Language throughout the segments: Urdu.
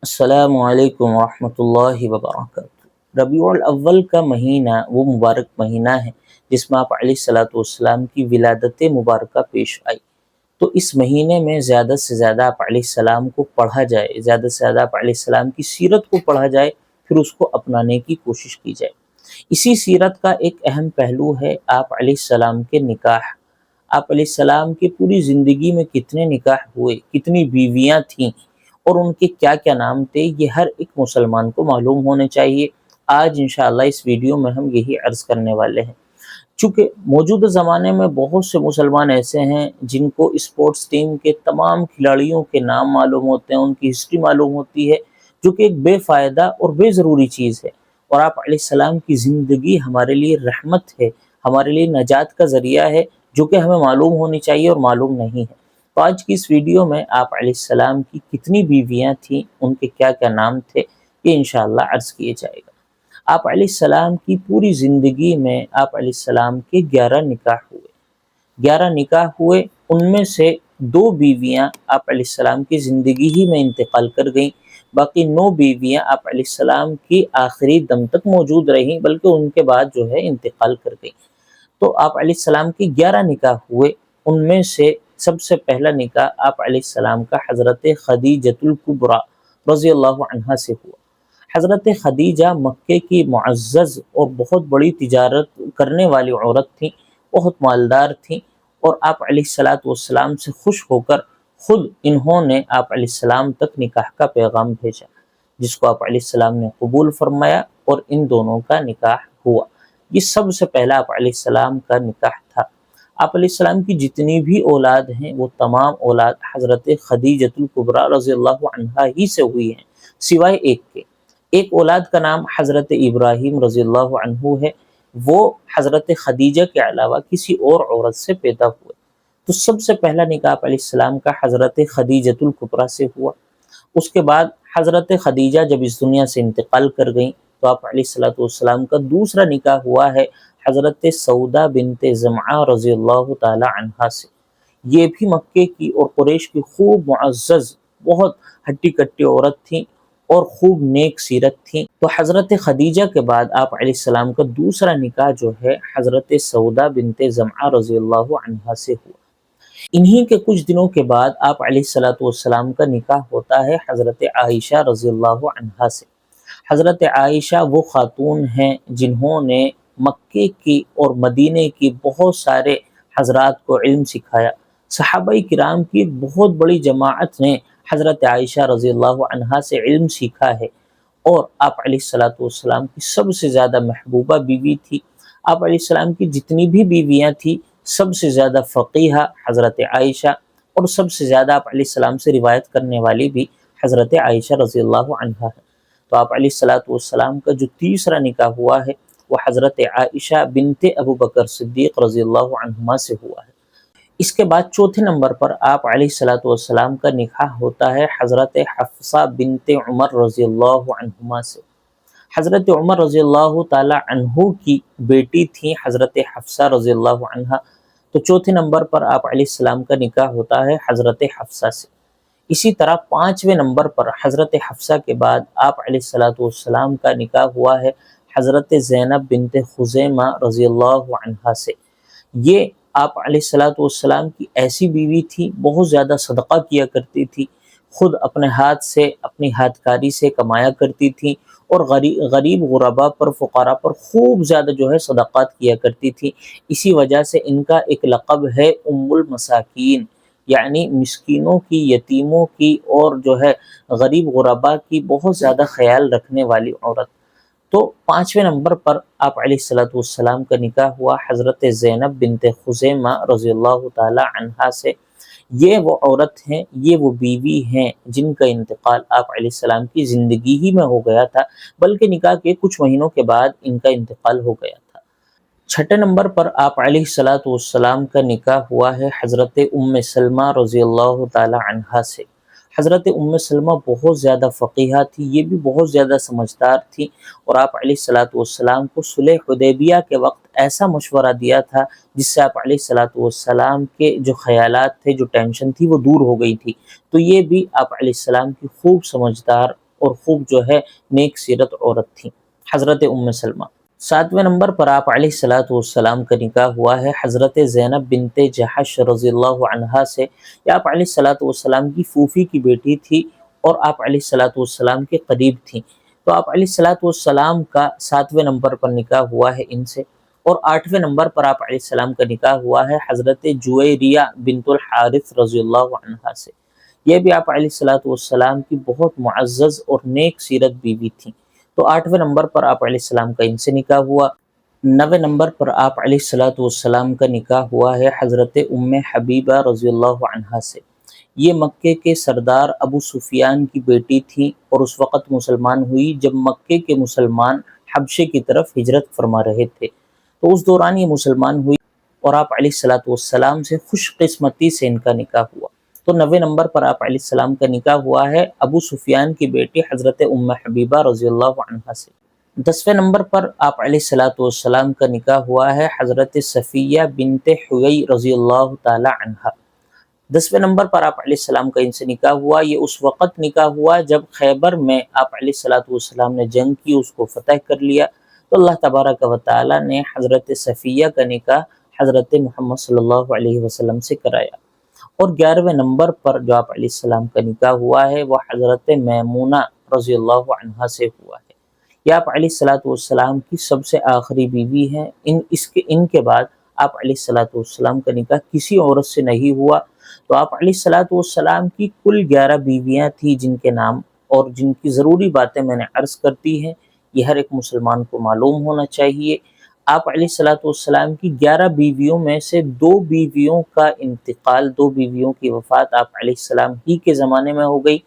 السلام علیکم ورحمۃ اللہ وبرکاتہ۔ ربیع الاول کا مہینہ وہ مبارک مہینہ ہے جس میں آپ علیہ الصلوۃ والسلام کی ولادت مبارکہ پیش آئی۔ تو اس مہینے میں زیادہ سے زیادہ آپ علیہ السلام کو پڑھا جائے، زیادہ سے زیادہ آپ علیہ السلام کی سیرت کو پڑھا جائے، پھر اس کو اپنانے کی کوشش کی جائے۔ اسی سیرت کا ایک اہم پہلو ہے آپ علیہ السلام کے نکاح۔ آپ علیہ السلام کی پوری زندگی میں کتنے نکاح ہوئے، کتنی بیویاں تھیں اور ان کے کیا کیا نام تھے، یہ ہر ایک مسلمان کو معلوم ہونے چاہیے۔ آج انشاءاللہ اس ویڈیو میں ہم یہی عرض کرنے والے ہیں۔ چونکہ موجودہ زمانے میں بہت سے مسلمان ایسے ہیں جن کو اسپورٹس ٹیم کے تمام کھلاڑیوں کے نام معلوم ہوتے ہیں، ان کی ہسٹری معلوم ہوتی ہے، جو کہ ایک بے فائدہ اور بے ضروری چیز ہے۔ اور آپ علیہ السلام کی زندگی ہمارے لیے رحمت ہے، ہمارے لیے نجات کا ذریعہ ہے، جو کہ ہمیں معلوم ہونی چاہیے اور معلوم نہیں ہے۔ تو آج کی اس ویڈیو میں آپ علیہ السلام کی کتنی بیویاں تھیں، ان کے کیا کیا نام تھے، یہ انشاءاللہ عرض کیے جائے گا۔ آپ علیہ السلام کی پوری زندگی میں آپ علیہ السلام کے 11 نکاح ہوئے۔ 11 نکاح ہوئے، ان میں سے 2 بیویاں آپ علیہ السلام کی زندگی ہی میں انتقال کر گئیں، باقی 9 بیویاں آپ علیہ السلام کی آخری دم تک موجود رہیں، بلکہ ان کے بعد جو ہے انتقال کر گئیں۔ تو آپ علیہ السلام کی 11 نکاح ہوئے، ان میں سے سب سے پہلا نکاح آپ علیہ السلام کا حضرت خدیجۃ الکبریٰ رضی اللہ عنہا سے ہوا۔ حضرت خدیجہ مکے کی معزز اور بہت بڑی تجارت کرنے والی عورت تھیں، بہت مالدار تھیں، اور آپ علیہ الصلوۃ والسلام سے خوش ہو کر خود انہوں نے آپ علیہ السلام تک نکاح کا پیغام بھیجا، جس کو آپ علیہ السلام نے قبول فرمایا اور ان دونوں کا نکاح ہوا۔ یہ سب سے پہلا آپ علیہ السلام کا نکاح تھا۔ آپ علیہ السلام کی جتنی بھی اولاد ہیں وہ تمام اولاد حضرت خدیجۃ الکبریٰ رضی اللہ عنہا ہی سے ہوئی ہیں، سوائے ایک کے۔ ایک اولاد کا نام حضرت ابراہیم رضی اللہ عنہ ہے، وہ حضرت خدیجہ کے علاوہ کسی اور عورت سے پیدا ہوئے۔ تو سب سے پہلا نکاح آپ علیہ السلام کا حضرت خدیجۃ الکبریٰ سے ہوا۔ اس کے بعد حضرت خدیجہ جب اس دنیا سے انتقال کر گئیں تو آپ علیہ الصلوۃ والسلام کا دوسرا نکاح ہوا ہے حضرت سودا بنت زمعہ رضی اللہ تعالی عنہا سے۔ یہ بھی مکے کی اور قریش کی خوب معزز، بہت ہٹی کٹی عورت تھیں اور خوب نیک سیرت تھیں۔ تو حضرت خدیجہ کے بعد آپ علیہ السلام کا دوسرا نکاح جو ہے حضرت سودا بنت زمعہ رضی اللہ عنہا سے ہوا۔ انہی کے کچھ دنوں کے بعد آپ علیہ الصلوۃ والسلام کا نکاح ہوتا ہے حضرت عائشہ رضی اللہ عنہا سے۔ حضرت عائشہ وہ خاتون ہیں جنہوں نے مکے کی اور مدینے کی بہت سارے حضرات کو علم سکھایا۔ صحابہ کرام کی ایک بہت بڑی جماعت نے حضرت عائشہ رضی اللہ عنہا سے علم سیکھا ہے، اور آپ علیہ الصلوۃ والسلام کی سب سے زیادہ محبوبہ بیوی تھی۔ آپ علیہ السلام کی جتنی بھی بیویاں تھیں، سب سے زیادہ فقیہہ حضرت عائشہ، اور سب سے زیادہ آپ علیہ السلام سے روایت کرنے والی بھی حضرت عائشہ رضی اللہ عنہا ہے۔ تو آپ علیہ الصلوۃ والسلام کا جو تیسرا نکاح ہوا ہے وہ حضرت عائشہ بنت ابو بکر صدیق رضی اللہ عنہما سے ہوا ہے۔ اس کے بعد چوتھے نمبر پر آپ علیہ الصلوۃ والسلام کا نکاح ہوتا ہے حضرت حفصہ بنت عمر رضی اللہ عنہما سے۔ حضرت عمر رضی اللہ تعالی عنہ کی بیٹی تھی حضرت حفصہ رضی اللہ عنہا۔ تو چوتھے نمبر پر آپ علیہ السلام کا نکاح ہوتا ہے حضرت حفصہ سے۔ اسی طرح 5ویں نمبر پر حضرت حفصہ کے بعد آپ علیہ الصلوۃ والسلام کا نکاح ہوا ہے حضرت زینب بنت خزیمہ رضی اللہ عنہا سے۔ یہ آپ علیہ الصلوۃ والسلام کی ایسی بیوی تھی، بہت زیادہ صدقہ کیا کرتی تھی، خود اپنے ہاتھ سے، اپنی ہاتھ کاری سے کمایا کرتی تھی، اور غریب غربا پر، فقراء پر خوب زیادہ جو ہے صدقات کیا کرتی تھی۔ اسی وجہ سے ان کا ایک لقب ہے ام المساکین، یعنی مسکینوں کی، یتیموں کی اور جو ہے غریب غربا کی بہت زیادہ خیال رکھنے والی عورت۔ تو 5ویں نمبر پر آپ علیہ الصلوۃ والسلام کا نکاح ہوا حضرت زینب بنت خزیمہ رضی اللہ تعالی عنہا سے۔ یہ وہ عورت ہیں، یہ وہ بیوی ہیں جن کا انتقال آپ علیہ السلام کی زندگی ہی میں ہو گیا تھا، بلکہ نکاح کے کچھ مہینوں کے بعد ان کا انتقال ہو گیا تھا۔ 6 نمبر پر آپ علیہ الصلوۃ والسلام کا نکاح ہوا ہے حضرت ام سلمہ رضی اللہ تعالی عنہا سے۔ حضرت ام سلمہ بہت زیادہ فقیہہ تھی، یہ بھی بہت زیادہ سمجھدار تھی، اور آپ علیہ الصلوۃ والسلام کو صلح حدیبیہ کے وقت ایسا مشورہ دیا تھا جس سے آپ علیہ الصلوۃ والسلام کے جو خیالات تھے، جو ٹینشن تھی، وہ دور ہو گئی تھی۔ تو یہ بھی آپ علیہ السلام کی خوب سمجھدار اور خوب جو ہے نیک سیرت عورت تھیں، حضرت ام سلمہ۔ 7ویں نمبر پر آپ علیہ الصلوۃ والسلام کا نکاح ہوا ہے حضرت زینب بنت جحش رضی اللہ عنہا سے۔ یہ آپ علیہ الصلوۃ والسلام کی پھوپھی کی بیٹی تھی اور آپ علیہ الصلوۃ والسلام کے قریب تھیں، تو آپ علیہ الصلوۃ والسلام کا 7ویں نمبر پر نکاح ہوا ہے ان سے۔ اور 8ویں نمبر پر آپ علیہ السلام کا نکاح ہوا ہے حضرت جویریہ بنت الحارث رضی اللہ عنہا سے۔ یہ بھی آپ علیہ الصلوۃ والسلام کی بہت معزز اور نیک سیرت بیوی تھیں، تو 8ویں نمبر پر آپ علیہ السلام کا ان سے نکاح ہوا۔ 9ویں نمبر پر آپ علیہ الصلوۃ والسلام کا نکاح ہوا ہے حضرت ام حبیبہ رضی اللہ عنہا سے۔ یہ مکے کے سردار ابو سفیان کی بیٹی تھی اور اس وقت مسلمان ہوئی جب مکے کے مسلمان حبشے کی طرف ہجرت فرما رہے تھے، تو اس دوران یہ مسلمان ہوئی اور آپ علیہ الصلوۃ والسلام سے خوش قسمتی سے ان کا نکاح ہوا۔ تو 9ویں نمبر پر آپ علیہ السلام کا نکاح ہوا ہے ابو سفیان کی بیٹی حضرت ام حبیبہ رضی اللہ عنہا سے۔ 10ویں نمبر پر آپ علیہ الصلوۃ والسلام کا نکاح ہوا ہے حضرت صفیہ بنت حوی رضی اللہ تعالی عنہا۔ 10ویں نمبر پر آپ علیہ السلام کا ان سے نکاح ہوا، یہ اس وقت نکاح ہوا جب خیبر میں آپ علیہ الصلوۃ والسلام نے جنگ کی، اس کو فتح کر لیا، تو اللہ تبارک و تعالی نے حضرت صفیہ کا نکاح حضرت محمد صلی اللہ علیہ وسلم سے کرایا۔ اور 11ویں نمبر پر جو آپ علیہ السلام کا نکاح ہوا ہے وہ حضرت میمونہ رضی اللہ عنہا سے ہوا ہے۔ یہ آپ علیہ الصلوۃ والسلام کی سب سے آخری بیوی ہیں۔ ان کے بعد آپ علیہ الصلوۃ والسلام کا نکاح کسی عورت سے نہیں ہوا، تو آپ علیہ الصلوۃ والسلام کی کل 11 بیویاں تھیں جن کے نام اور جن کی ضروری باتیں میں نے عرض کر دی ہیں، یہ ہر ایک مسلمان کو معلوم ہونا چاہیے۔ آپ علیہ الصلوۃ والسلام کی 11 بیویوں میں سے 2 بیویوں کا انتقال، 2 بیویوں کی وفات آپ علیہ السلام ہی کے زمانے میں ہو گئی،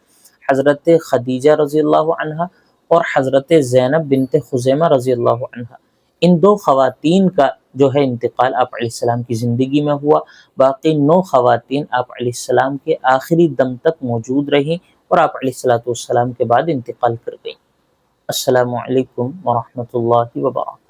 حضرت خدیجہ رضی اللہ عنہا اور حضرت زینب بنت خزیمہ رضی اللہ عنہا۔ ان 2 خواتین کا جو ہے انتقال آپ علیہ السلام کی زندگی میں ہوا، باقی 9 خواتین آپ علیہ السلام کے آخری دم تک موجود رہیں اور آپ علیہ الصلوۃ والسلام کے بعد انتقال کر گئیں۔ السلام علیکم ورحمۃ اللہ وبرکاتہ۔